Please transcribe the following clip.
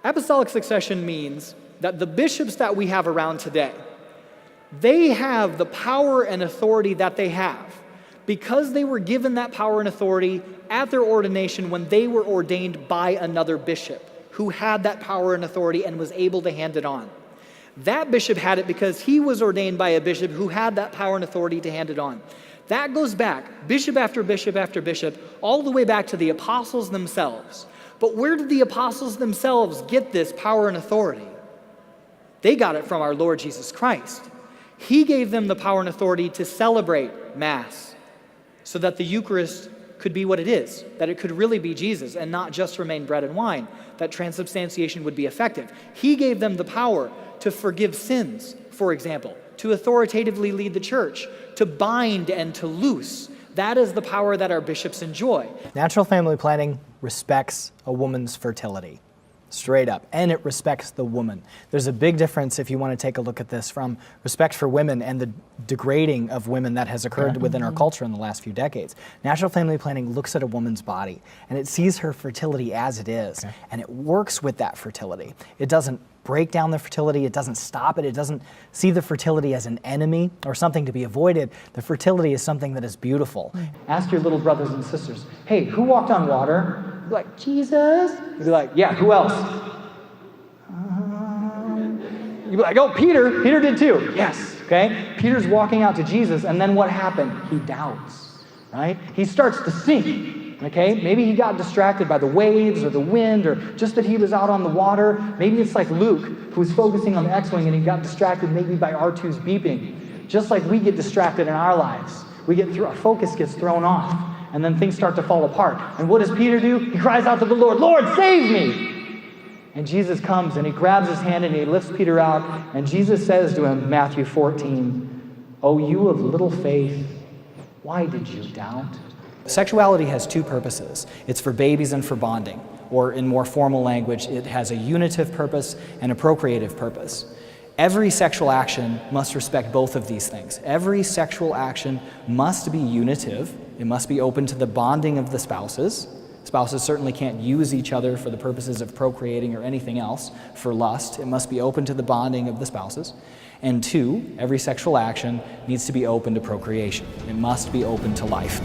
Apostolic succession means that the bishops that we have around today, they have the power and authority that they have because they were given that power and authority at their ordination when they were ordained by another bishop who had that power and authority and was able to hand it on. That bishop had it because he was ordained by a bishop who had that power and authority to hand it on. That goes back, bishop after bishop after bishop, all the way back to the apostles themselves. But where did the apostles themselves get this power and authority? They got it from our Lord Jesus Christ. He gave them the power and authority to celebrate Mass so that the Eucharist could be what it is, that it could really be Jesus and not just remain bread and wine, that transubstantiation would be effective. He gave them the power to forgive sins, for example, to authoritatively lead the church, to bind and to loose. That is the power that our bishops enjoy. Natural family planning respects a woman's fertility, straight up, and it respects the woman. There's a big difference if you want to take a look at this from respect for women and the degrading of women that has occurred within our culture in the last few decades. Natural family planning looks at a woman's body and it sees her fertility as it is, and it works with that fertility. It doesn't break down the fertility, it doesn't stop it, it doesn't see the fertility as an enemy or something to be avoided. The fertility is something that is beautiful. Ask your little brothers and sisters, hey, who walked on water? You'd be like, Jesus. You'd be like, yeah, who else? You'd be like, oh, Peter. Peter did too. Yes, okay? Peter's walking out to Jesus, and then what happened? He doubts, right? He starts to sink. Okay, maybe he got distracted by the waves or the wind or just that he was out on the water. Maybe it's like Luke, who was focusing on the X-Wing and he got distracted maybe by R2's beeping. Just like we get distracted in our lives. Our focus gets thrown off and then things start to fall apart. And what does Peter do? He cries out to the Lord, Lord, save me! And Jesus comes and he grabs his hand and he lifts Peter out and Jesus says to him, Matthew 14, "Oh, you of little faith, why did you doubt?" Sexuality has two purposes. It's for babies and for bonding, or in more formal language, it has a unitive purpose and a procreative purpose. Every sexual action must respect both of these things. Every sexual action must be unitive. It must be open to the bonding of the spouses. Spouses certainly can't use each other for the purposes of procreating or anything else for lust. It must be open to the bonding of the spouses. And two, every sexual action needs to be open to procreation. It must be open to life.